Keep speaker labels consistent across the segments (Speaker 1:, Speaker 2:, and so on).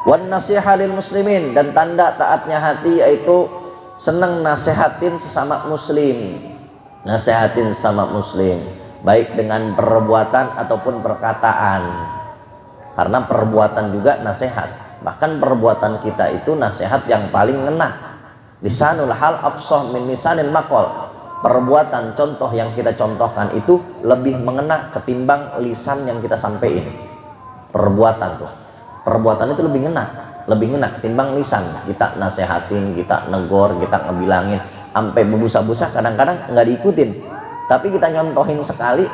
Speaker 1: Wan nasiha lil muslimin, dan tanda taatnya hati yaitu senang nasehatin sesama muslim. Nasehatin sesama muslim baik dengan perbuatan ataupun perkataan, karena perbuatan juga nasihat. Bahkan perbuatan kita itu nasihat yang paling ngena. Lisanul hal afsah min lisanil maqal. Perbuatan contoh yang kita contohkan itu lebih mengena ketimbang lisan yang kita sampaikan. Perbuatan tuh, perbuatan itu lebih ngena ketimbang lisan. Kita nasehatin, kita negor, kita ngebilangin sampai berbusa-busa, kadang-kadang nggak diikutin, tapi kita nyontohin sekali,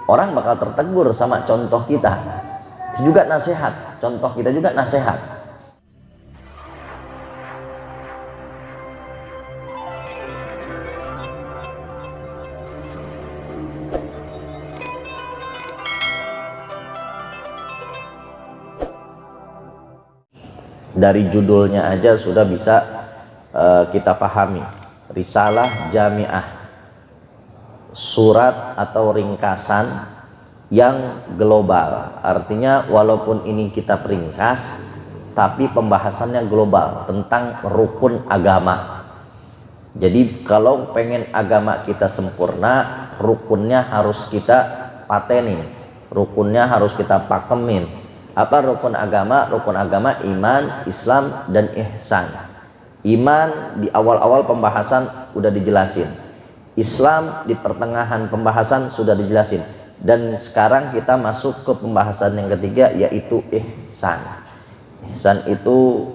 Speaker 1: orang bakal tertegur sama contoh kita. Itu juga nasihat, contoh kita juga nasihat. Dari judulnya aja sudah bisa kita pahami, risalah jamiah, surat atau ringkasan yang global. Artinya walaupun ini kitab ringkas, tapi pembahasannya global tentang rukun agama. Jadi kalau pengen agama kita sempurna, rukunnya harus kita patenin, rukunnya harus kita pakemin. Apa rukun agama? Rukun agama iman, Islam, dan ihsan. Iman di awal-awal pembahasan udah dijelasin, Islam di pertengahan pembahasan sudah dijelasin, dan sekarang kita masuk ke pembahasan yang ketiga, yaitu ihsan. Ihsan itu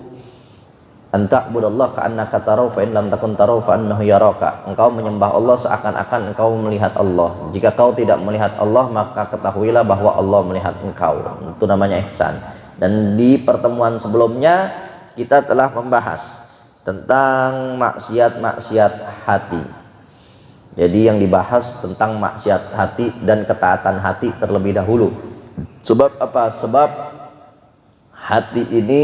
Speaker 1: anta'budallah ka'annaka tarahu fa in lam takun tarahu fa annahu yaraka. Engkau menyembah Allah seakan-akan engkau melihat Allah. Jika kau tidak melihat Allah, maka ketahuilah bahwa Allah melihat engkau. Itu namanya ihsan. Dan di pertemuan sebelumnya kita telah membahas tentang maksiat-maksiat hati. Jadi yang dibahas tentang maksiat hati dan ketaatan hati terlebih dahulu. Sebab apa? Sebab hati ini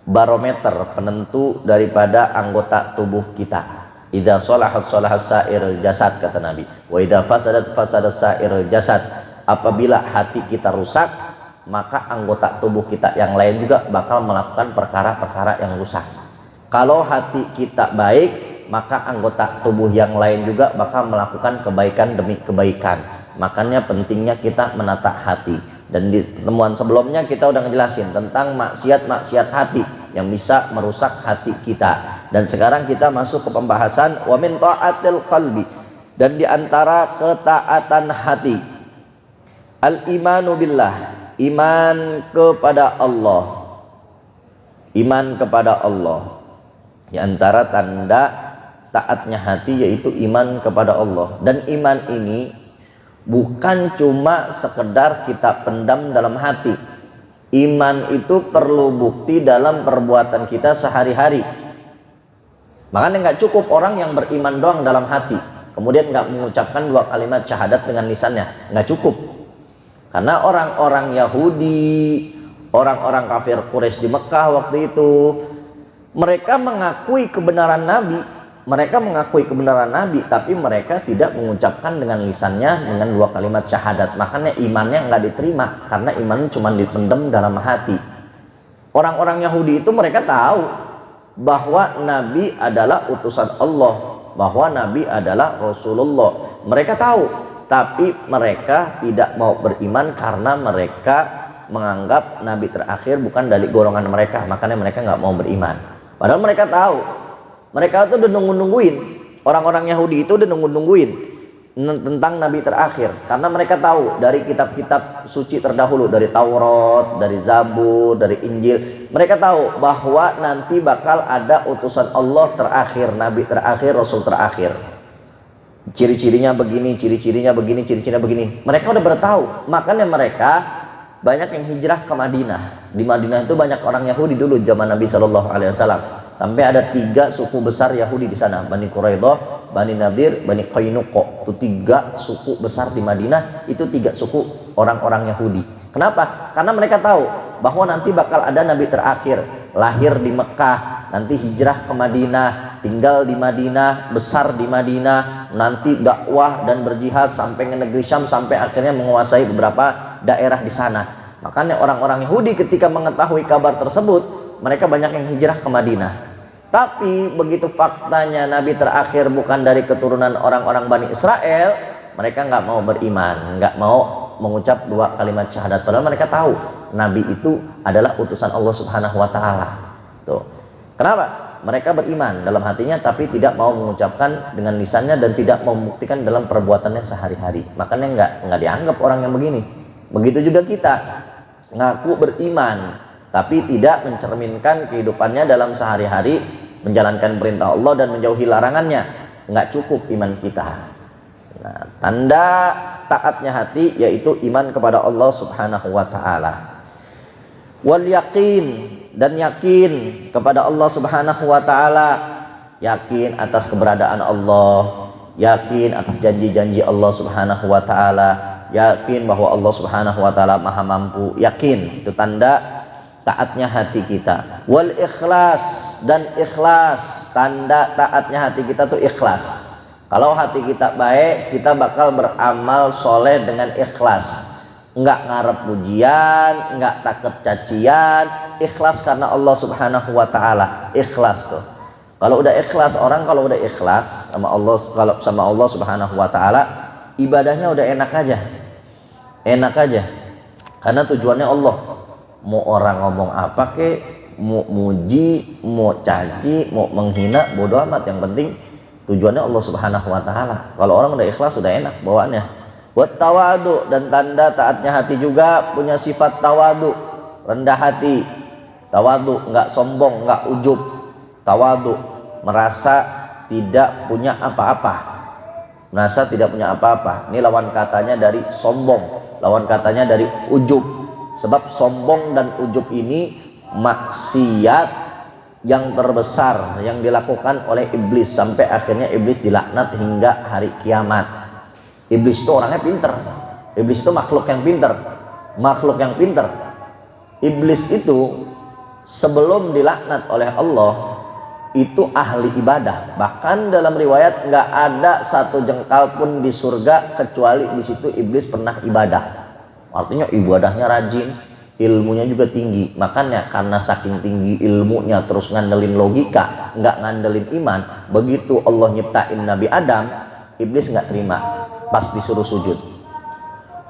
Speaker 1: barometer penentu daripada anggota tubuh kita. Idza shalahat shalahat sa'irul jasad, kata Nabi. Wa idza fasadat fasadat sa'irul jasad. Apabila hati kita rusak, maka anggota tubuh kita yang lain juga bakal melakukan perkara-perkara yang rusak. Kalau hati kita baik, maka anggota tubuh yang lain juga bakal melakukan kebaikan demi kebaikan. Makanya pentingnya kita menata hati. Dan di pertemuan sebelumnya kita udah ngejelasin tentang maksiat-maksiat hati yang bisa merusak hati kita. Dan sekarang kita masuk ke pembahasan wa min ta'atil qalbi, dan di antara ketaatan hati al-imanu billah, iman kepada Allah. Iman kepada Allah. Di antara tanda taatnya hati yaitu iman kepada Allah. Dan iman ini bukan cuma sekedar kita pendam dalam hati. Iman itu perlu bukti dalam perbuatan kita sehari-hari. Makanya nggak cukup orang yang beriman doang dalam hati, kemudian nggak mengucapkan 2 kalimat syahadat dengan lisannya, nggak cukup. Karena orang-orang Yahudi, orang-orang kafir Quraisy di Mekah waktu itu, mereka mengakui kebenaran Nabi. Mereka mengakui kebenaran Nabi, tapi mereka tidak mengucapkan dengan lisannya dengan 2 kalimat syahadat. Makanya imannya nggak diterima, karena iman cuma dipendam dalam hati. Orang-orang Yahudi itu mereka tahu bahwa Nabi adalah utusan Allah, bahwa Nabi adalah Rasulullah. Mereka tahu, tapi mereka tidak mau beriman karena mereka menganggap Nabi terakhir bukan dari golongan mereka. Makanya mereka nggak mau beriman. Padahal mereka tahu. Mereka itu udah nungguin, orang-orang Yahudi itu udah nungguin tentang Nabi terakhir, karena mereka tahu dari kitab-kitab suci terdahulu, dari Taurat, dari Zabur, dari Injil, mereka tahu bahwa nanti bakal ada utusan Allah terakhir, Nabi terakhir, Rasul terakhir. Ciri-cirinya begini, ciri-cirinya begini, ciri-cirinya begini. Mereka udah bertahu, makanya mereka banyak yang hijrah ke Madinah. Di Madinah itu banyak orang Yahudi dulu zaman Nabi Shallallahu Alaihi Wasallam. Sampai ada 3 suku besar Yahudi di sana, Bani Quraidah, Bani Nadir, Bani Qainuqa. Itu 3 suku besar di Madinah, itu 3 suku orang-orang Yahudi. Kenapa? Karena mereka tahu bahwa nanti bakal ada Nabi terakhir, lahir di Mekah, nanti hijrah ke Madinah, tinggal di Madinah, besar di Madinah, nanti dakwah dan berjihad sampai ke negeri Syam, sampai akhirnya menguasai beberapa daerah di sana. Makanya orang-orang Yahudi ketika mengetahui kabar tersebut, mereka banyak yang hijrah ke Madinah. Tapi begitu faktanya Nabi terakhir bukan dari keturunan orang-orang Bani Israel, mereka nggak mau beriman, nggak mau mengucap 2 kalimat syahadat. Padahal mereka tahu Nabi itu adalah utusan Allah Subhanahu wa Ta'ala. Tuh. Kenapa? Mereka beriman dalam hatinya tapi tidak mau mengucapkan dengan lisannya dan tidak mau membuktikan dalam perbuatannya sehari-hari. Makanya nggak dianggap orang yang begini. Begitu juga kita ngaku beriman tapi tidak mencerminkan kehidupannya dalam sehari-hari, menjalankan perintah Allah dan menjauhi larangannya, nggak cukup iman kita. Nah, tanda taatnya hati yaitu iman kepada Allah Subhanahu wa Ta'ala. Wal yakin, dan yakin kepada Allah Subhanahu wa Ta'ala, yakin atas keberadaan Allah, yakin atas janji-janji Allah Subhanahu wa Ta'ala, yakin bahwa Allah Subhanahu wa Ta'ala maha mampu. Yakin itu tanda taatnya hati kita. Wal ikhlas, dan ikhlas, tanda taatnya hati kita tuh ikhlas. Kalau hati kita baik, kita bakal beramal soleh dengan ikhlas, nggak ngarep pujian, nggak takut cacian, ikhlas karena Allah Subhanahu wa Ta'ala. Ikhlas tuh. Kalau udah ikhlas, orang kalau udah ikhlas sama Allah, kalau sama Allah Subhanahu wa Ta'ala, ibadahnya udah enak aja. Enak aja. Karena tujuannya Allah. Mau orang ngomong apa kek, mau muji, mau caci, mau menghina, bodoh amat, yang penting tujuannya Allah Subhanahu wa Ta'ala. Kalau orang udah ikhlas udah enak bawaannya. Buat tawadu, dan tanda taatnya hati juga punya sifat tawadu, rendah hati. Tawadu, nggak sombong, nggak ujub. Tawadu, merasa tidak punya apa-apa, merasa tidak punya apa-apa. Ini lawan katanya dari sombong, lawan katanya dari ujub. Sebab sombong dan ujub ini maksiat yang terbesar yang dilakukan oleh iblis, sampai akhirnya iblis dilaknat hingga hari kiamat. Iblis itu orangnya pinter, iblis itu makhluk yang pinter, makhluk yang pinter. Iblis itu sebelum dilaknat oleh Allah itu ahli ibadah. Bahkan dalam riwayat nggak ada satu jengkal pun di surga kecuali di situ iblis pernah ibadah. Artinya ibadahnya rajin, ilmunya juga tinggi. Makanya karena saking tinggi ilmunya terus ngandelin logika, nggak ngandelin iman. Begitu Allah nyiptain Nabi Adam, iblis nggak terima. Pas disuruh sujud,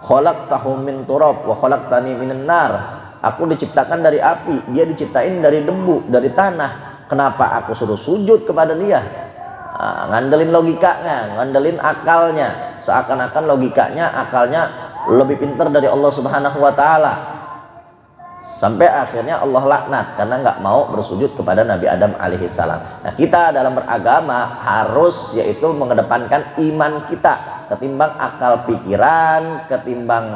Speaker 1: khalaqtahu min turab wa khalaqtani minan nar. Aku diciptakan dari api, dia diciptain dari debu, dari tanah. Kenapa aku suruh sujud kepada dia? Ngandelin logikanya, ngandelin akalnya, seakan-akan logikanya, akalnya lebih pintar dari Allah Subhanahu wa Ta'ala. Sampai akhirnya Allah laknat karena nggak mau bersujud kepada Nabi Adam alaihissalam. Nah, kita dalam beragama harus yaitu mengedepankan iman kita ketimbang akal pikiran, ketimbang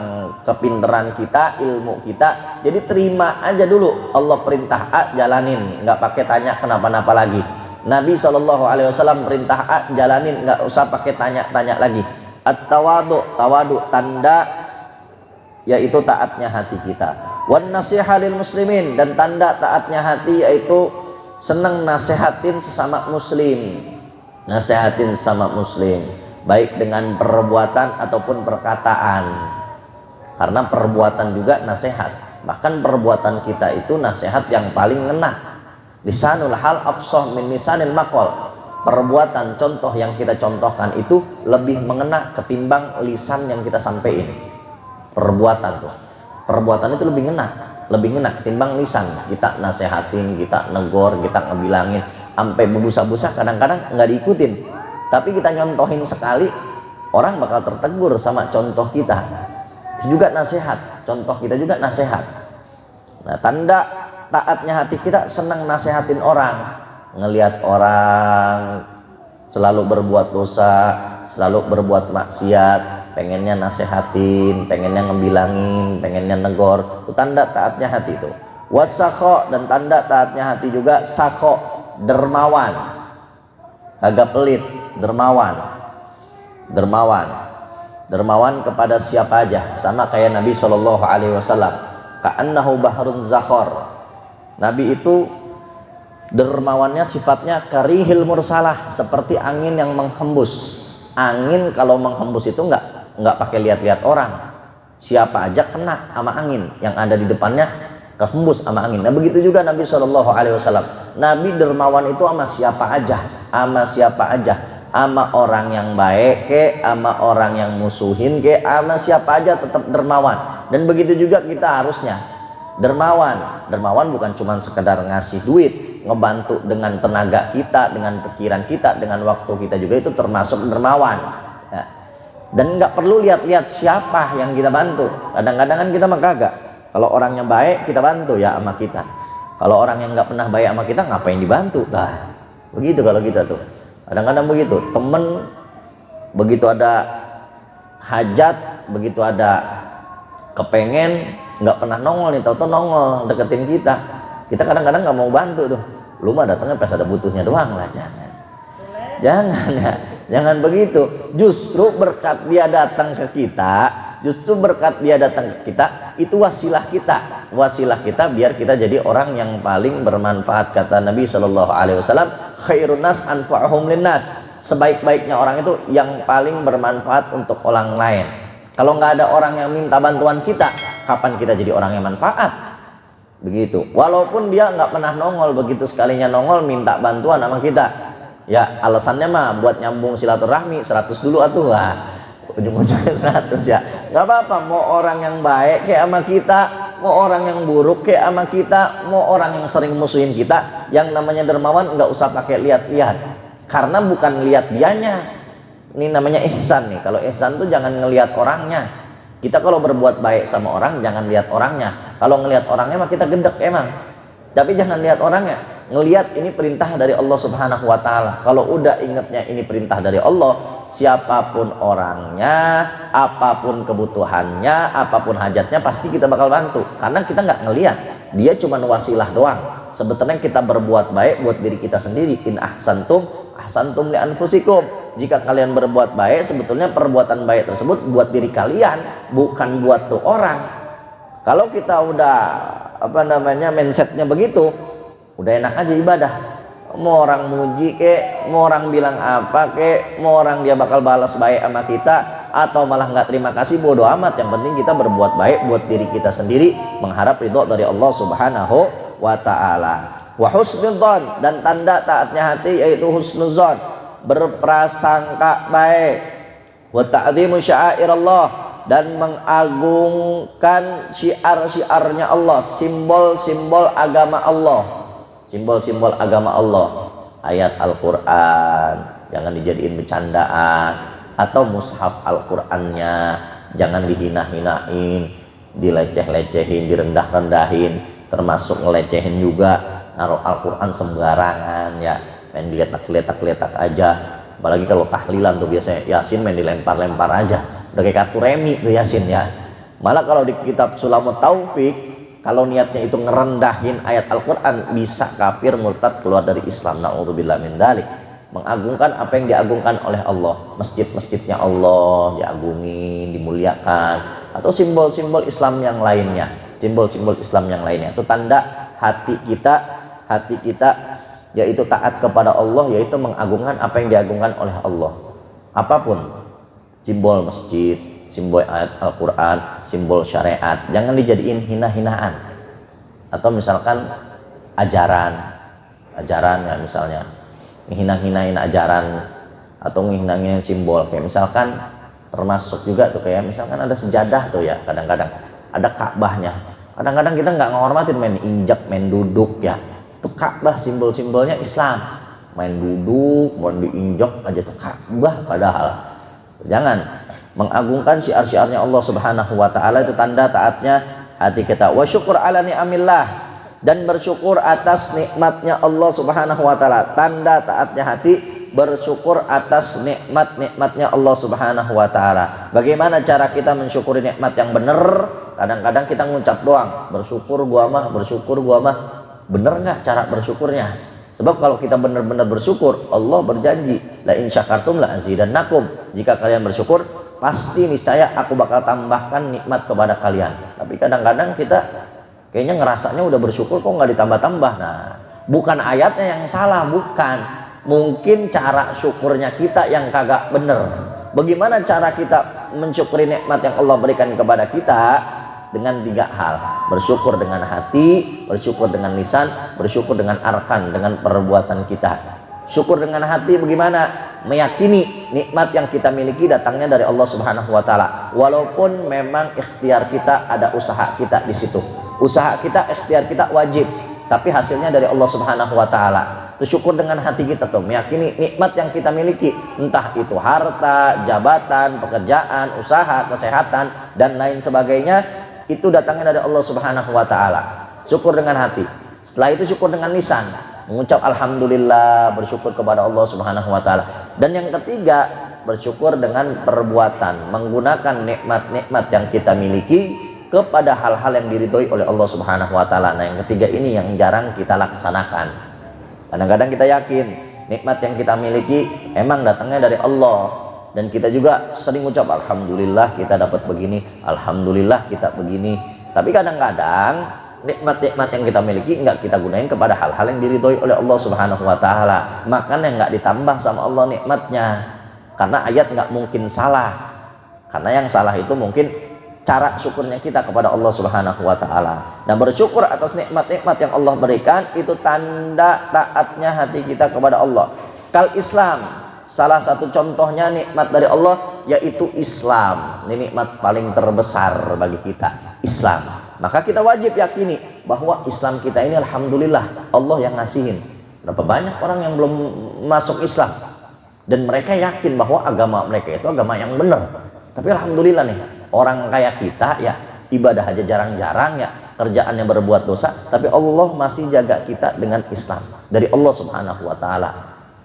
Speaker 1: kepinteran kita, ilmu kita. Jadi terima aja dulu, Allah perintah A, jalanin, nggak pakai tanya kenapa-napa lagi. Nabi SAW perintah A, jalanin, nggak usah pakai tanya-tanya lagi. At-tawadu, tawadu, tanda yaitu taatnya hati kita. Wan nasiha lil muslimin, dan tanda taatnya hati yaitu senang nasehatin sesama muslim. Nasehatin sesama muslim, baik dengan perbuatan ataupun perkataan. Karena perbuatan juga nasihat. Bahkan perbuatan kita itu nasihat yang paling ngena. Lisanul hal afsah min lisanil maqal. Perbuatan, contoh yang kita contohkan itu lebih mengena ketimbang lisan yang kita sampaikan. Perbuatan tuh, perbuatan itu lebih ngena ketimbang lisan. Kita nasehatin, kita negor, kita ngebilangin, sampai berbusa-busa kadang-kadang nggak diikutin. Tapi kita nyontohin sekali, orang bakal tertegur sama contoh kita. Itu juga nasihat, contoh kita juga nasihat. Nah, tanda taatnya hati kita senang nasehatin orang. Ngelihat orang selalu berbuat dosa, selalu berbuat maksiat, pengennya nasehatin, pengennya ngebilangin, pengennya negor. Itu tanda taatnya hati itu. Wasakho, dan tanda taatnya hati juga sakho, dermawan, agak pelit, dermawan, dermawan kepada siapa aja. Sama kayak Nabi SAW, ka'annahu bahrun zakhor. Nabi itu dermawannya sifatnya karihil mursalah, seperti angin yang menghembus. Angin kalau menghembus itu nggak pakai lihat-lihat orang. siapa aja kena sama angin, yang ada di depannya kehembus sama angin. Nah begitu juga Nabi Shallallahu Alaihi Wasallam. Nabi dermawan itu sama siapa aja, sama orang yang baik ke, sama orang yang musuhin ke, sama siapa aja tetap dermawan. Dan begitu juga kita harusnya dermawan. Dermawan bukan cuma sekedar ngasih duit, ngebantu dengan tenaga kita, dengan pikiran kita, dengan waktu kita juga, itu termasuk dermawan ya. Dan nggak perlu lihat-lihat siapa yang kita bantu. Kadang-kadang kan kita mah kagak. Kalau orangnya baik kita bantu ya sama kita. Kalau orang yang nggak pernah baik sama kita, ngapain dibantu? Nah begitu kalau kita tuh kadang-kadang begitu. Temen begitu ada hajat, begitu ada kepengen, nggak pernah nongol nih, tahu-tahu nongol deketin kita. Kita kadang-kadang nggak mau bantu tuh. Lu mah datangnya pas ada butuhnya doang lah. Jangan ya, jangan begitu. Justru berkat dia datang ke kita, itu wasilah kita biar kita jadi orang yang paling bermanfaat. Kata Nabi Shallallahu Alaihi Wasallam, khairun nas anfa'uhum linnas. Sebaik-baiknya orang itu yang paling bermanfaat untuk orang lain. Kalau nggak ada orang yang minta bantuan kita, kapan kita jadi orang yang manfaat? Begitu. Walaupun dia nggak pernah nongol, begitu sekalinya nongol minta bantuan sama kita, ya alasannya mah buat nyambung silaturahmi, 100 dulu atuh. Wah, ujung-ujungnya 100 ya. Nggak apa-apa, mau orang yang baik kayak sama kita, mau orang yang buruk kayak sama kita, mau orang yang sering musuhin kita, yang namanya dermawan nggak usah pakai lihat-lihat, karena bukan lihat dianya. Ini namanya ihsan nih. Kalau ihsan tuh jangan ngelihat orangnya. Kita kalau berbuat baik sama orang jangan lihat orangnya. Kalau ngelihat orangnya mah kita gendek emang. Tapi jangan lihat orangnya. Ngelihat ini perintah dari Allah Subhanahu wa taala. Kalau udah ingetnya ini perintah dari Allah, siapapun orangnya, apapun kebutuhannya, apapun hajatnya, pasti kita bakal bantu. Karena kita nggak ngelihat, dia cuma wasilah doang. Sebetulnya kita berbuat baik buat diri kita sendiri. In ahsantum ahsantum li anfusikum. Jika kalian berbuat baik, sebetulnya perbuatan baik tersebut buat diri kalian, bukan buat tuh orang. Kalau kita udah mindsetnya begitu, udah enak aja ibadah. Mau orang muji kek, mau orang bilang apa kek, mau orang dia bakal balas baik sama kita, atau malah nggak terima kasih, bodo amat. Yang penting kita berbuat baik buat diri kita sendiri, mengharap ridho dari Allah Subhanahu wa taala. Wa husnudzon, dan tanda taatnya hati yaitu husnudzon, berprasangka baik. Wa ta'dhimu sya'airallah, dan mengagungkan syiar-syiarnya Allah, simbol-simbol agama Allah. Simbol-simbol agama Allah, ayat Al-Quran jangan dijadiin bercandaan, atau mushaf Al-Qurannya jangan dihina-hinain, dileceh-lecehin, direndah-rendahin, termasuk ngelecehin juga, naruh Al-Quran sembarangan ya, main diletak-letak aja. Apalagi kalau tahlilan tuh biasanya Yasin main dilempar-lempar aja, udah kayak kartu remi tuh Yasin ya. Malah kalau di kitab Sulamut Taufik, kalau niatnya itu ngerendahin ayat Al-Quran, bisa kafir murtad, keluar dari Islam. Na'udzubillah min dzalik. Mengagungkan apa yang diagungkan oleh Allah, masjid-masjidnya Allah diagungin, dimuliakan, atau simbol-simbol Islam yang lainnya, simbol-simbol Islam yang lainnya. Itu tanda hati kita yaitu taat kepada Allah, yaitu mengagungkan apa yang diagungkan oleh Allah. Apapun simbol masjid, simbol ayat Al-Quran, simbol syariat, jangan dijadiin hina-hinaan. Atau misalkan ajaran ya, misalnya hina-hinain ajaran atau hina-hinain simbol. Kayak misalkan termasuk juga tuh, kayak misalkan ada sejadah tuh ya, kadang-kadang ada Ka'bahnya, kadang-kadang kita nggak ngehormatin, main injak, main duduk ya. Itu Ka'bah, simbol-simbolnya Islam, main duduk, mau diinjak aja tuh Ka'bah. Padahal jangan. Mengagungkan syiar-syiarnya Allah Subhanahu wa taala, itu tanda taatnya hati kita. Wa syukur ala ni'amillah, dan bersyukur atas nikmatnya Allah Subhanahu wa taala. Tanda taatnya hati, bersyukur atas nikmat-nikmatnya Allah Subhanahu wa taala. Bagaimana cara kita mensyukuri nikmat yang benar? Kadang-kadang kita ngucap doang, bersyukur gua mah. Bener nggak cara bersyukurnya? Sebab kalau kita benar-benar bersyukur, Allah berjanji, la in syakartum la azidannakum. Jika kalian bersyukur, pasti niscaya aku bakal tambahkan nikmat kepada kalian. Tapi kadang-kadang kita kayaknya ngerasanya udah bersyukur kok nggak ditambah-tambah. Nah, bukan ayatnya yang salah, bukan. Mungkin cara syukurnya kita yang kagak bener. Bagaimana cara kita mensyukuri nikmat yang Allah berikan kepada kita dengan 3 hal. Bersyukur dengan hati, bersyukur dengan lisan, bersyukur dengan arkan, dengan perbuatan kita. Syukur dengan hati bagaimana? Meyakini nikmat yang kita miliki datangnya dari Allah Subhanahu wa taala. Walaupun memang ikhtiar kita, ada usaha kita di situ. Usaha kita, ikhtiar kita wajib, tapi hasilnya dari Allah Subhanahu wa taala. Itu syukur dengan hati kita tuh, meyakini nikmat yang kita miliki, entah itu harta, jabatan, pekerjaan, usaha, kesehatan dan lain sebagainya, itu datangnya dari Allah Subhanahu wa taala. Syukur dengan hati. Setelah itu syukur dengan lisan, mengucap alhamdulillah, bersyukur kepada Allah Subhanahu wa taala. Dan yang ketiga, bersyukur dengan perbuatan, menggunakan nikmat-nikmat yang kita miliki kepada hal-hal yang diridhoi oleh Allah Subhanahu wa taala. Nah, yang ketiga ini yang jarang kita laksanakan. Kadang-kadang kita yakin nikmat yang kita miliki emang datangnya dari Allah, dan kita juga sering ucap alhamdulillah kita dapat begini, alhamdulillah kita begini. Tapi kadang-kadang nikmat-nikmat yang kita miliki enggak kita gunain kepada hal-hal yang diridhoi oleh Allah Subhanahu wa taala. Makanya enggak ditambah sama Allah nikmatnya. Karena ayat enggak mungkin salah. Karena yang salah itu mungkin cara syukurnya kita kepada Allah Subhanahu wa taala. Dan bersyukur atas nikmat-nikmat yang Allah berikan itu tanda taatnya hati kita kepada Allah. Kal Islam, salah satu contohnya nikmat dari Allah yaitu Islam. Ini nikmat paling terbesar bagi kita, Islam. Maka kita wajib yakini bahwa Islam kita ini alhamdulillah Allah yang ngasihin. Berapa banyak orang yang belum masuk Islam dan mereka yakin bahwa agama mereka itu agama yang benar. Tapi alhamdulillah nih, orang kayak kita ya ibadah aja jarang-jarang ya, kerjaannya berbuat dosa, tapi Allah masih jaga kita dengan Islam dari Allah Subhanahu wa taala.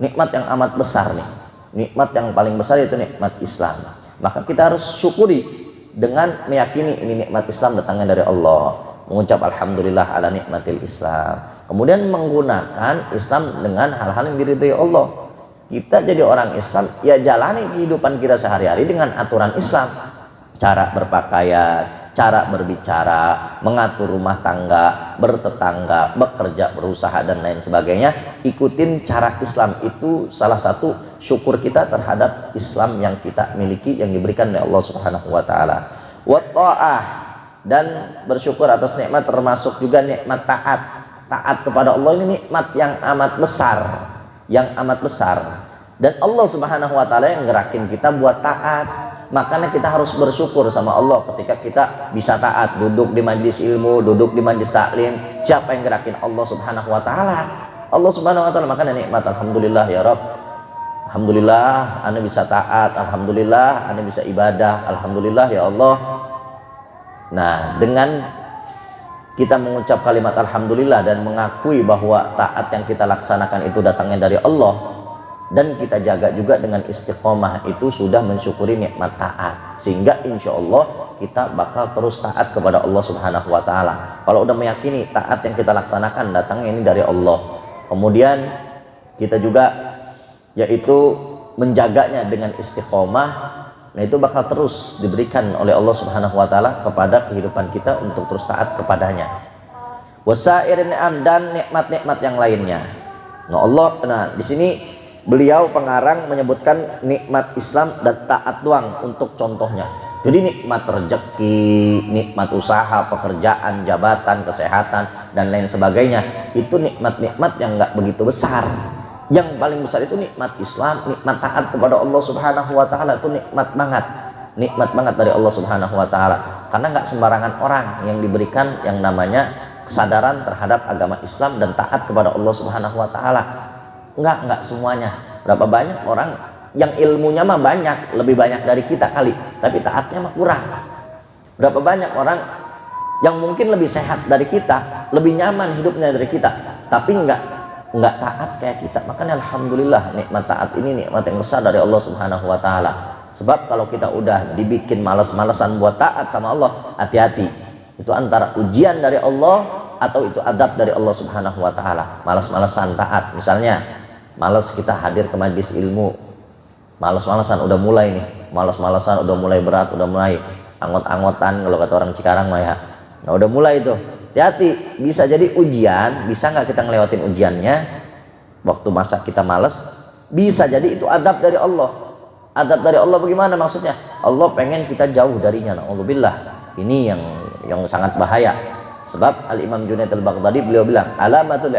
Speaker 1: Nikmat yang amat besar nih. Nikmat yang paling besar itu nikmat Islam. Maka kita harus syukuri dengan meyakini ini nikmat Islam datangnya dari Allah, mengucap alhamdulillah ala nikmatil Islam. Kemudian menggunakan Islam dengan hal-hal yang diridhoi Allah. Kita jadi orang Islam ya jalani kehidupan kita sehari-hari dengan aturan Islam. Cara berpakaian, cara berbicara, mengatur rumah tangga, bertetangga, bekerja, berusaha dan lain sebagainya. Ikutin cara Islam, itu salah satu syukur kita terhadap Islam yang kita miliki yang diberikan oleh Allah Subhanahu wa taala. Wa ta'ah, dan bersyukur atas nikmat termasuk juga nikmat taat. Taat kepada Allah ini nikmat yang amat besar, yang amat besar. Dan Allah Subhanahu wa taala yang gerakin kita buat taat. Makanya kita harus bersyukur sama Allah ketika kita bisa taat, duduk di majlis ilmu, duduk di majlis taklim. Siapa yang gerakin? Allah Subhanahu wa taala. Allah Subhanahu wa taala. Makanya nikmat alhamdulillah ya Rabb. Alhamdulillah ana bisa taat, alhamdulillah ana bisa ibadah, alhamdulillah ya Allah. Nah, dengan kita mengucap kalimat alhamdulillah dan mengakui bahwa taat yang kita laksanakan itu datangnya dari Allah, dan kita jaga juga dengan istiqomah, itu sudah mensyukuri nikmat taat, sehingga insya Allah kita bakal terus taat kepada Allah Subhanahu wa taala. Kalau udah meyakini taat yang kita laksanakan datangnya ini dari Allah, kemudian kita juga yaitu menjaganya dengan istiqomah, nah itu bakal terus diberikan oleh Allah Subhanahu wa taala kepada kehidupan kita untuk terus taat kepadanya. Wasairin ni'am, dan nikmat-nikmat yang lainnya. Nah di sini beliau pengarang menyebutkan nikmat Islam dan taat doang untuk contohnya. Jadi nikmat rezeki, nikmat usaha, pekerjaan, jabatan, kesehatan dan lain sebagainya, itu nikmat-nikmat yang nggak begitu besar. Yang paling besar itu nikmat Islam, nikmat taat kepada Allah Subhanahu wa taala, itu nikmat banget. Nikmat banget dari Allah Subhanahu wa taala. Karena nggak sembarangan orang yang diberikan yang namanya kesadaran terhadap agama Islam dan taat kepada Allah Subhanahu wa taala. Enggak semuanya. Berapa banyak orang yang ilmunya mah banyak, lebih banyak dari kita kali, tapi taatnya mah kurang. Berapa banyak orang yang mungkin lebih sehat dari kita, lebih nyaman hidupnya dari kita, tapi enggak taat kayak kita. Makanya alhamdulillah nikmat taat ini nikmat yang besar dari Allah Subhanahu wa taala. Sebab kalau kita udah dibikin malas-malasan buat taat sama Allah, hati-hati. Itu antara ujian dari Allah atau itu adab dari Allah Subhanahu wa taala. Malas-malasan taat, misalnya malas kita hadir ke majlis ilmu, malas-malasan udah mulai nih, malas-malasan udah mulai berat, udah mulai angot-angotan kalau kata orang Cikarang mah ya. Nah udah mulai itu, hati-hati, bisa jadi ujian. Bisa nggak kita ngelewatin ujiannya waktu masa kita malas? Bisa jadi itu adab dari Allah. Adab dari Allah bagaimana maksudnya? Allah pengen kita jauh darinya. Na'udzubillah. Ini yang sangat bahaya. Sebab Al-Imam Junaid Al-Baghdadi beliau bilang, alamatul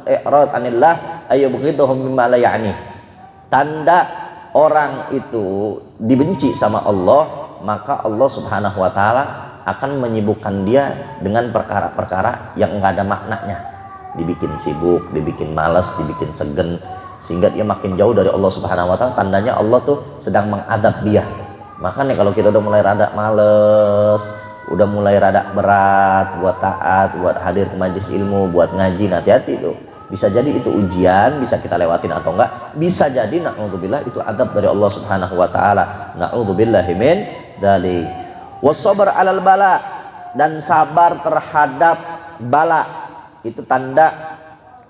Speaker 1: i'rad anillah ayyubghidhum mimma la ya'ni. Tanda orang itu dibenci sama Allah, maka Allah Subhanahu wa taala akan menyibukkan dia dengan perkara-perkara yang enggak ada maknanya. Dibikin sibuk, dibikin malas, dibikin segen, sehingga dia makin jauh dari Allah Subhanahu wa taala. Tandanya Allah tuh sedang mengadab dia. Makanya kalau kita udah mulai rada males, udah mulai rada berat buat taat, buat hadir ke majelis ilmu, buat ngaji, hati-hati tuh. Bisa jadi itu ujian, bisa kita lewatin atau enggak. Bisa jadi na'udzubillah itu adab dari Allah Subhanahu wa taala. Na'udzubillahi min dzalik. Wassabar 'alal bala, dan sabar terhadap bala. Itu tanda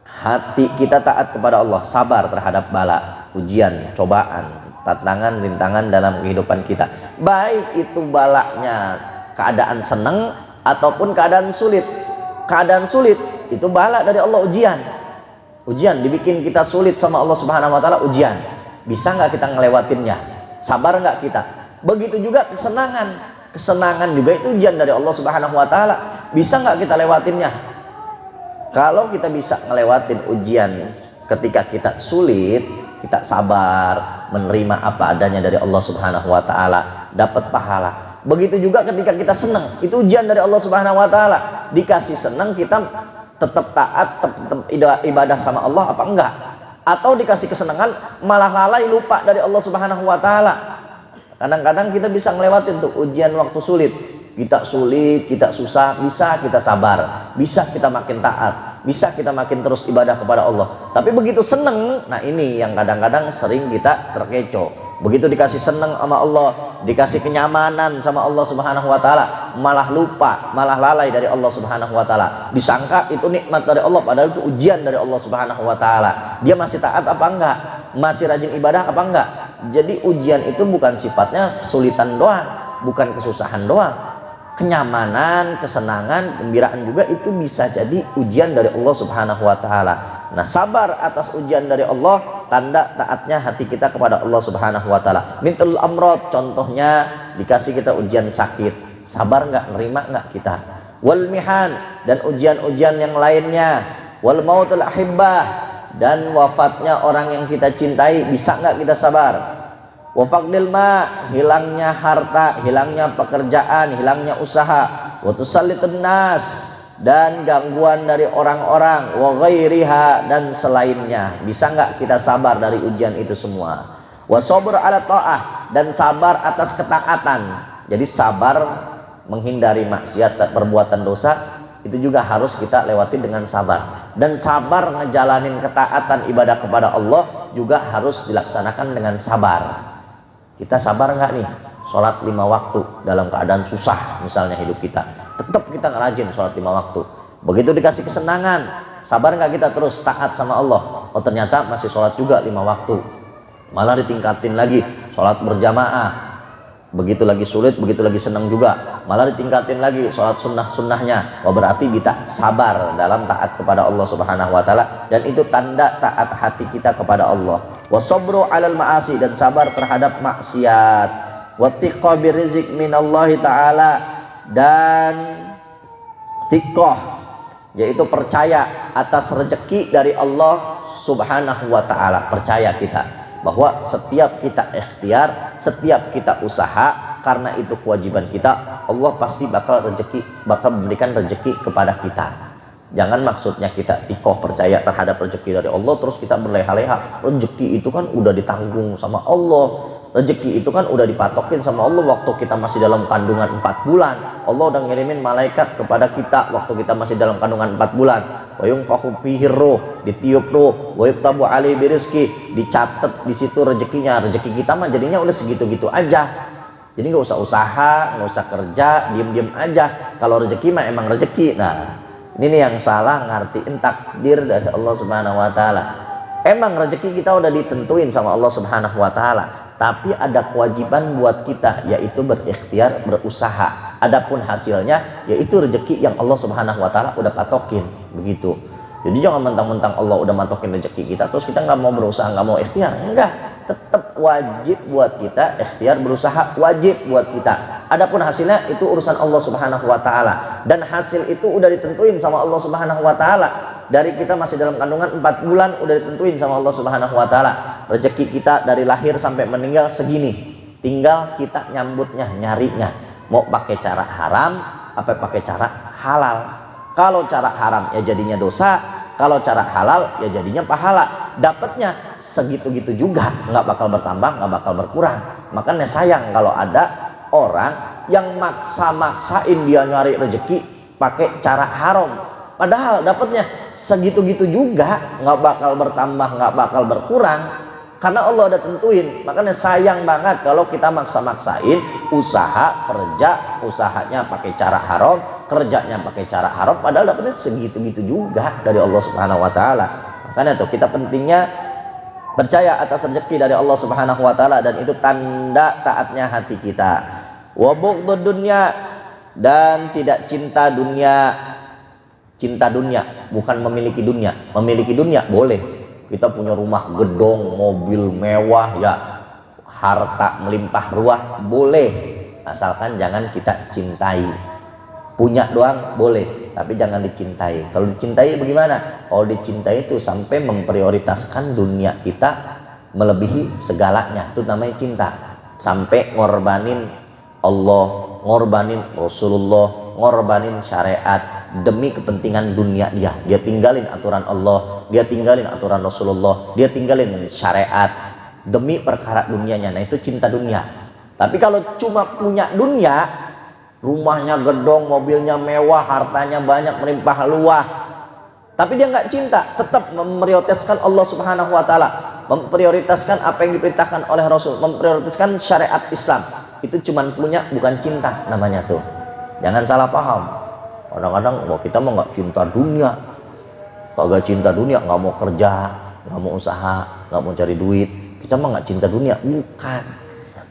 Speaker 1: hati kita taat kepada Allah, sabar terhadap bala, ujian, cobaan, tantangan, rintangan dalam kehidupan kita. Baik itu balanya keadaan senang ataupun keadaan sulit. Keadaan sulit itu bala dari Allah, ujian. Ujian dibikin kita sulit sama Allah Subhanahu wa taala, ujian. Bisa nggak kita ngelewatinnya? Sabar nggak kita? Begitu juga kesenangan. Kesenangan juga itu ujian dari Allah Subhanahu wa taala. Bisa nggak kita lewatinnya? Kalau kita bisa ngelewatin ujian ketika kita sulit, kita sabar, menerima apa adanya dari Allah Subhanahu wa taala, dapat pahala. Begitu juga ketika kita senang, itu ujian dari Allah Subhanahu wa taala. Dikasih senang, kita tetap taat, tetap ibadah sama Allah apa enggak? Atau dikasih kesenangan malah lalai, lupa dari Allah Subhanahu wa taala. Kadang-kadang kita bisa ngelewatin tuh ujian waktu sulit. Kita sulit, kita susah, bisa kita sabar, bisa kita makin taat, bisa kita makin terus ibadah kepada Allah. Tapi begitu seneng, nah ini yang kadang-kadang sering kita terkecoh. Begitu dikasih seneng sama Allah, dikasih kenyamanan sama Allah Subhanahu wa taala, malah lupa, malah lalai dari Allah Subhanahu wa taala. Disangka itu nikmat dari Allah, padahal itu ujian dari Allah Subhanahu wa taala. Dia masih taat apa enggak? Masih rajin ibadah apa enggak? Jadi ujian itu bukan sifatnya kesulitan doang, bukan kesusahan doang. Kenyamanan, kesenangan, gembiraan juga itu bisa jadi ujian dari Allah Subhanahu wa taala. Nah, sabar atas ujian dari Allah, tanda taatnya hati kita kepada Allah Subhanahu wa taala. Mintul amrod, contohnya dikasih kita ujian sakit, sabar nggak, nerima nggak kita? Wal mihan, dan ujian-ujian yang lainnya. Wal mautul ahibbah, dan wafatnya orang yang kita cintai, bisa nggak kita sabar? Wafaqdil ma, hilangnya harta, hilangnya pekerjaan, hilangnya usaha. Wa tusallitun nas, dan gangguan dari orang-orang. Wa ghairiha, dan selainnya. Bisa nggak kita sabar dari ujian itu semua? Wa sabr ala ta'ah, dan sabar atas ketaatan. Jadi sabar menghindari maksiat, perbuatan dosa, itu juga harus kita lewati dengan sabar. Dan sabar ngejalanin ketaatan ibadah kepada Allah juga harus dilaksanakan dengan sabar. Kita sabar nggak nih sholat 5 waktu dalam keadaan susah misalnya hidup kita, tetap kita ngerajin sholat 5 waktu. Begitu dikasih kesenangan, sabar nggak kita terus taat sama Allah? Oh ternyata masih sholat juga 5 waktu, malah ditingkatin lagi sholat berjamaah. Begitu lagi sulit, begitu lagi senang juga, malah ditingkatin lagi sholat sunnah-sunnahnya. Oh berarti kita sabar dalam taat kepada Allah Subhanahu wa taala, dan itu tanda taat hati kita kepada Allah. Wasabru 'alal ma'asi, dan sabar terhadap maksiat. Wattiqa birizq minallahi ta'ala, dan tiqah yaitu percaya atas rezeki dari Allah Subhanahu wa taala. Percaya kita bahwa setiap kita ikhtiar, setiap kita usaha, karena itu kewajiban kita, Allah pasti bakal memberikan rezeki kepada kita. Jangan maksudnya kita tikoh percaya terhadap rezeki dari Allah terus kita berleha-leha. Rezeki itu kan udah ditanggung sama Allah, rezeki itu kan udah dipatokin sama Allah waktu kita masih dalam kandungan 4 bulan. Allah udah ngirimin malaikat kepada kita waktu kita masih dalam kandungan 4 bulan. Wa yunfakhu fihi ruh, ditiup ruh, wa yuktabu alaihi birizqi, dicatat di situ rezekinya. Rezeki kita mah jadinya udah segitu-gitu aja. Jadi nggak usah usaha, nggak usah kerja, diem-diem aja. Kalau rezeki mah emang rezeki. Nah, ini nih yang salah ngartiin takdir dari Allah Subhanahu wa taala. Emang rezeki kita udah ditentuin sama Allah Subhanahu wa taala, tapi ada kewajiban buat kita, yaitu berikhtiar, berusaha. Adapun hasilnya yaitu rezeki yang Allah Subhanahu wa taala udah patokin, begitu. Jadi jangan mentang-mentang Allah udah matokin rezeki kita terus kita nggak mau berusaha, nggak mau ikhtiar. Enggak, tetap wajib buat kita ikhtiar, berusaha wajib buat kita. Adapun hasilnya itu urusan Allah Subhanahu wa taala, dan hasil itu udah ditentuin sama Allah Subhanahu wa taala. Dari kita masih dalam kandungan 4 bulan udah ditentuin sama Allah Subhanahu wa taala. Rezeki kita dari lahir sampai meninggal segini. Tinggal kita nyambutnya, nyarinya. Mau pakai cara haram apa pakai cara halal. Kalau cara haram ya jadinya dosa, kalau cara halal ya jadinya pahala. Dapatnya segitu-gitu juga, nggak bakal bertambah, nggak bakal berkurang. Makanya sayang kalau ada orang yang maksa-maksain dia nyari rezeki pakai cara haram, padahal dapatnya segitu-gitu juga, nggak bakal bertambah, nggak bakal berkurang, karena Allah udah tentuin. Makanya sayang banget kalau kita maksa-maksain usaha kerja, usahanya pakai cara haram, kerjanya pakai cara haram, padahal dapatnya segitu-gitu juga dari Allah Subhanahu wa taala. Makanya tuh kita pentingnya percaya atas rezeki dari Allah Subhanahu wa taala, dan itu tanda taatnya hati kita. Wa bughdud dunya, dan tidak cinta dunia. Cinta dunia bukan memiliki dunia. Memiliki dunia boleh, kita punya rumah gedong, mobil mewah, ya harta melimpah ruah boleh, asalkan jangan kita cintai. Punya doang boleh, tapi jangan dicintai. Kalau dicintai bagaimana? Kalau dicintai itu sampai memprioritaskan dunia kita melebihi segalanya, itu namanya cinta. Sampai ngorbanin Allah, ngorbanin Rasulullah, ngorbanin syariat demi kepentingan dunia dia. Dia tinggalin aturan Allah, dia tinggalin aturan Rasulullah, dia tinggalin syariat demi perkara dunianya. Nah itu cinta dunia. Tapi kalau cuma punya dunia, rumahnya gedong, mobilnya mewah, hartanya banyak, melimpah luah, tapi dia nggak cinta, tetap memprioritaskan Allah Subhanahu wa taala, memprioritaskan apa yang diperintahkan oleh Rasul, memprioritaskan syariat Islam, itu cuman punya, bukan cinta namanya tuh. Jangan salah paham. Kadang-kadang wah kita mau nggak cinta dunia, kagak cinta dunia, nggak mau kerja, nggak mau usaha, nggak mau cari duit, kita mah nggak cinta dunia. Bukan,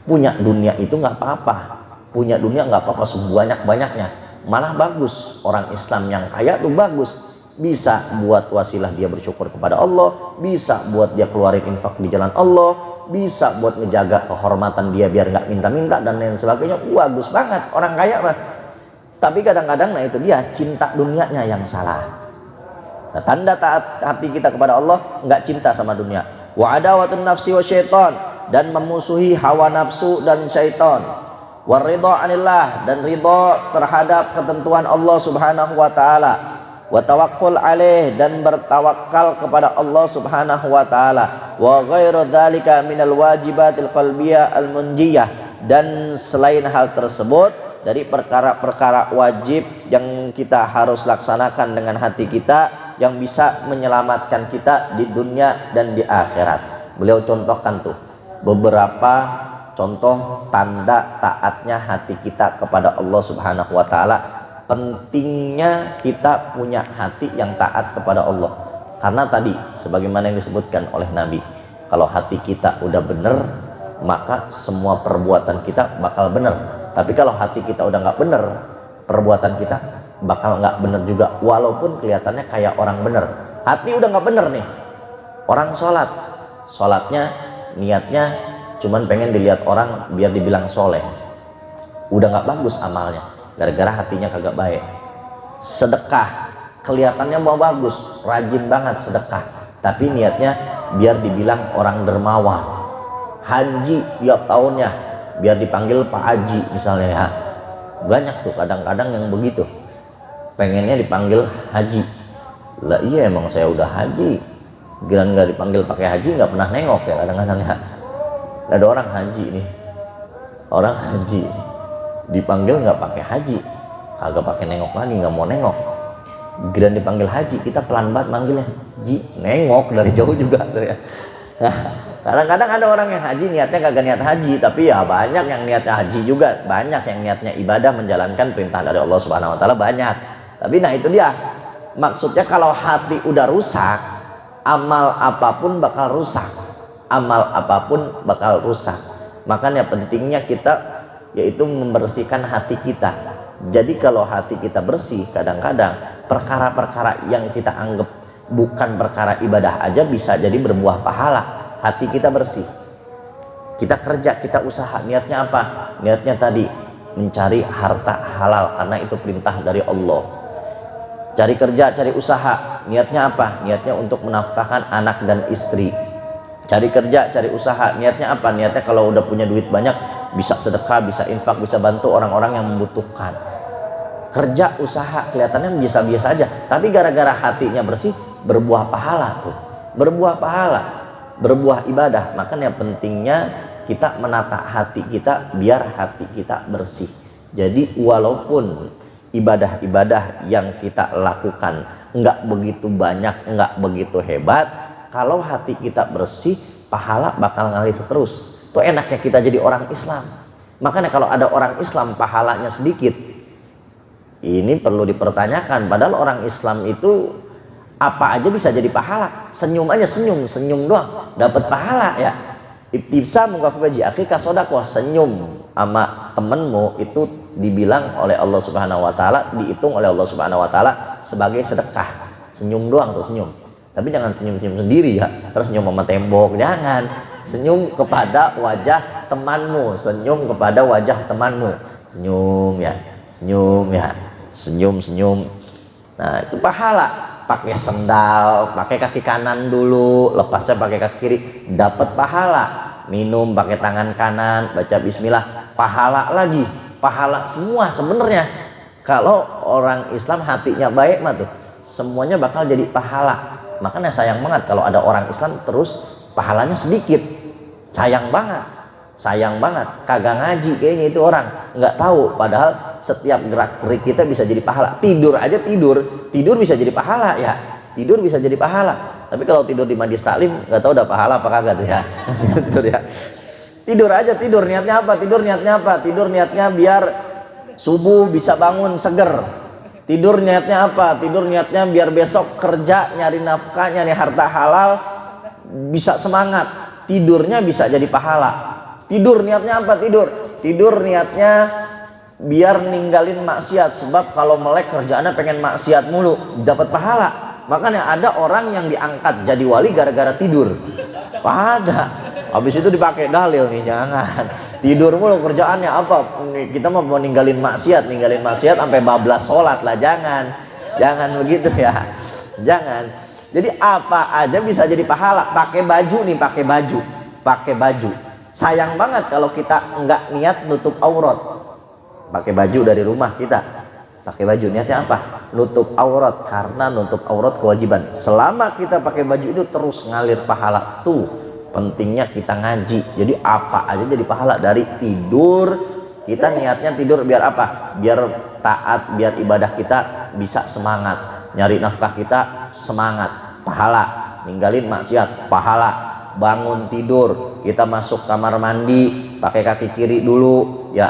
Speaker 1: punya dunia itu nggak apa-apa, punya dunia nggak apa-apa sebanyak-banyaknya, malah bagus. Orang Islam yang kaya tuh bagus, bisa buat wasilah dia bersyukur kepada Allah, bisa buat dia keluarin infak di jalan Allah, bisa buat ngejaga kehormatan dia biar nggak minta-minta dan lain sebagainya. Bagus banget orang kaya mah. Tapi kadang-kadang nah itu dia cinta dunianya yang salah. Nah, tanda taat hati kita kepada Allah nggak cinta sama dunia. Wa adawatun nafsi wa syaitan, dan memusuhi hawa nafsu dan syaitan. Waridha anillah, dan ridha terhadap ketentuan Allah Subhanahu wa taala. Wa tawakkul alaih, dan bertawakal kepada Allah Subhanahu wa taala. Wa ghairu dzalika minal wajibatil qalbiyah al munjiyah, dan selain hal tersebut dari perkara-perkara wajib yang kita harus laksanakan dengan hati kita, yang bisa menyelamatkan kita di dunia dan di akhirat. Beliau contohkan tuh beberapa contoh tanda taatnya hati kita kepada Allah Subhanahu wa taala. Pentingnya kita punya hati yang taat kepada Allah. Karena tadi sebagaimana yang disebutkan oleh Nabi, kalau hati kita udah benar, maka semua perbuatan kita bakal benar. Tapi kalau hati kita udah nggak benar, perbuatan kita bakal nggak benar juga, walaupun kelihatannya kayak orang benar. Hati udah nggak benar nih, orang sholat, sholatnya niatnya cuman pengen dilihat orang biar dibilang soleh, udah nggak bagus amalnya gara-gara hatinya kagak baik. Sedekah kelihatannya mau bagus, rajin banget sedekah, tapi niatnya biar dibilang orang dermawan. Haji tiap tahunnya biar dipanggil Pak Haji misalnya, ya banyak tuh kadang-kadang yang begitu, pengennya dipanggil haji. Lah iya emang saya udah haji, giliran nggak dipanggil pakai haji nggak pernah nengok ya kadang-kadang ya. Ada orang haji nih, orang haji dipanggil nggak pakai haji, kagak pakai nengok lagi, nggak mau nengok. Giliran dipanggil haji kita pelan banget manggilnya, ji, nengok dari jauh juga tuh ya. Nah, kadang-kadang ada orang yang haji niatnya kagak niat haji, tapi ya banyak yang niatnya haji juga, banyak yang niatnya ibadah menjalankan perintah dari Allah Subhanahu wa taala, banyak. Tapi nah itu dia maksudnya, kalau hati udah rusak, amal apapun bakal rusak, amal apapun bakal rusak. Makanya pentingnya kita yaitu membersihkan hati kita. Jadi kalau hati kita bersih, kadang-kadang perkara-perkara yang kita anggap bukan perkara ibadah aja bisa jadi berbuah pahala. Hati kita bersih, kita kerja, kita usaha, niatnya apa? Niatnya tadi mencari harta halal karena itu perintah dari Allah. Cari kerja, cari usaha, niatnya apa? Niatnya untuk menafkahkan anak dan istri. Cari kerja, cari usaha, niatnya apa? Niatnya kalau udah punya duit banyak bisa sedekah, bisa infak, bisa bantu orang-orang yang membutuhkan. Kerja, usaha kelihatannya biasa-biasa aja, tapi gara-gara hatinya bersih berbuah pahala tuh, berbuah pahala, berbuah ibadah. Makanya pentingnya kita menata hati kita biar hati kita bersih. Jadi walaupun ibadah-ibadah yang kita lakukan enggak begitu banyak, enggak begitu hebat, kalau hati kita bersih, pahala bakal ngalir terus. Itu enaknya kita jadi orang Islam. Makanya kalau ada orang Islam pahalanya sedikit, ini perlu dipertanyakan. Padahal orang Islam itu apa aja bisa jadi pahala. Senyum aja, senyum doang dapat pahala ya. Ibtisa mukafaji akhika sodakoh, senyum sama temenmu itu dibilang oleh Allah Subhanahu Wa Taala, dihitung oleh Allah Subhanahu Wa Taala sebagai sedekah. Senyum doang tuh, senyum. Tapi jangan senyum sendiri ya, terus senyum sama tembok, jangan. Senyum kepada wajah temanmu, senyum kepada wajah temanmu, senyum ya, senyum. Nah itu pahala. Pakai sendal, pakai kaki kanan dulu, lepasnya pakai kaki kiri, dapat pahala. Minum pakai tangan kanan, baca bismillah, pahala lagi, pahala semua sebenarnya. Kalau orang Islam hatinya baik mah tuh, semuanya bakal jadi pahala. Makanya sayang banget kalau ada orang Islam terus pahalanya sedikit, sayang banget, kagak ngaji kayaknya itu orang, nggak tahu padahal setiap gerak gerik kita bisa jadi pahala. Tidur aja, tidur bisa jadi pahala ya, tidur bisa jadi pahala. Tapi kalau tidur di majlis taklim nggak tahu udah pahala apa kagak tuh ya. Tidur aja, tidur niatnya apa? Tidur niatnya biar subuh bisa bangun seger. Tidur niatnya apa? Tidur niatnya biar besok kerja nyari nafkah, nyari harta halal bisa semangat. Tidurnya bisa jadi pahala. Tidur niatnya apa? Tidur niatnya biar ninggalin maksiat, sebab kalau melek kerjaannya pengen maksiat mulu, dapat pahala. Makanya ada orang yang diangkat jadi wali gara-gara tidur. Ada. Habis itu dipakai dalil nih, jangan. Tidur mulu kerjaannya apa? Kita mau ninggalin maksiat sampai bablas sholat lah, jangan begitu ya. Jangan. Jadi apa aja bisa jadi pahala. Pakai baju. Sayang banget kalau kita nggak niat nutup aurat. Pakai baju dari rumah kita, pakai baju niatnya apa? Nutup aurat, karena nutup aurat kewajiban. Selama kita pakai baju itu terus ngalir pahala. Tuh pentingnya kita ngaji. Jadi apa aja jadi pahala. Dari tidur, kita niatnya tidur biar apa? Biar taat, biar ibadah kita bisa semangat. Nyari nafkah kita semangat, pahala. Ninggalin maksiat, pahala. Bangun tidur, kita masuk kamar mandi, pakai kaki kiri dulu ya,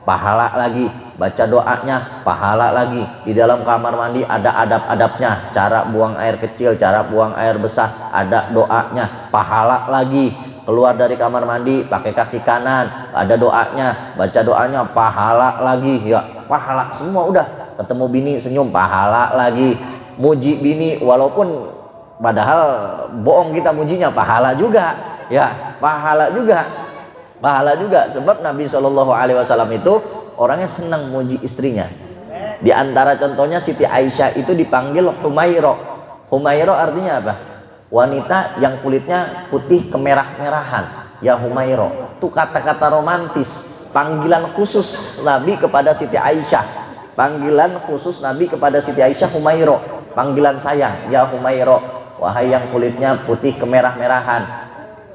Speaker 1: pahala lagi. Baca doanya, pahala lagi. Di dalam kamar mandi ada adab-adabnya, cara buang air kecil, cara buang air besar, ada doanya, pahala lagi. Keluar dari kamar mandi pakai kaki kanan, ada doanya, baca doanya, pahala lagi ya, pahala semua. Udah ketemu bini senyum, pahala lagi. Muji bini walaupun padahal bohong kita mujinya, pahala juga ya, pahala juga. Sebab Nabi Shallallahu Alaihi Wasallam itu orangnya senang muji istrinya. Di antara contohnya Siti Aisyah itu dipanggil Humairo. Humairo artinya apa? Wanita yang kulitnya putih kemerah-merahan. Ya Humairo. Itu kata-kata romantis, panggilan khusus Nabi kepada Siti Aisyah. Panggilan khusus Nabi kepada Siti Aisyah, Humairo. Panggilan sayang, ya Humairo, wahai yang kulitnya putih kemerah-merahan.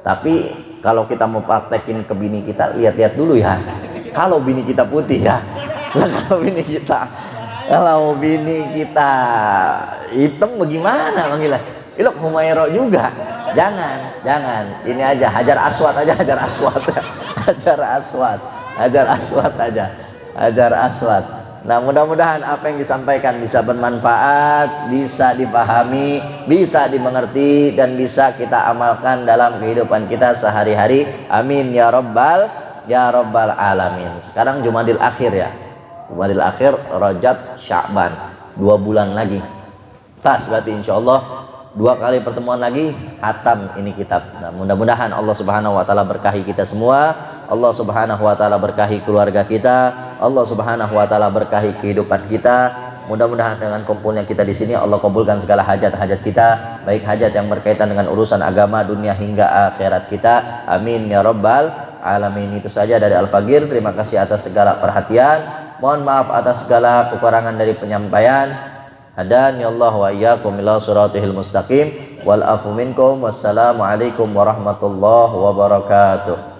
Speaker 1: Tapi kalau kita mau praktekin ke bini kita, lihat-lihat dulu ya. Kalau bini kita putih ya, kalau bini kita hitam bagaimana manggilnya? Ilok Humairo juga. Jangan. Ini aja, hajar aswad aja, hajar aswad. Nah, mudah-mudahan apa yang disampaikan bisa bermanfaat, bisa dipahami, bisa dimengerti, dan bisa kita amalkan dalam kehidupan kita sehari-hari. Amin ya rabbal alamin. Sekarang Jumadil Akhir ya. Jumadil Akhir, Rajab, Sya'ban, 2 bulan lagi. Pas berarti insyaallah 2 kali pertemuan lagi hatam ini kitab. Nah, mudah-mudahan Allah Subhanahu wa taala berkahi kita semua. Allah Subhanahu wa taala berkahi keluarga kita. Allah Subhanahu wa taala berkahi kehidupan kita. Mudah-mudahan dengan kumpulnya kita di sini Allah kabulkan segala hajat-hajat kita, baik hajat yang berkaitan dengan urusan agama, dunia hingga akhirat kita. Amin ya rabbal alamin. Itu saja dari Al-Faqir. Terima kasih atas segala perhatian. Mohon maaf atas segala kekurangan dari penyampaian. Hadani Allah wa iyyakum ila siratal mustaqim wal afu minkum. Wassalamu alaikum warahmatullahi wabarakatuh.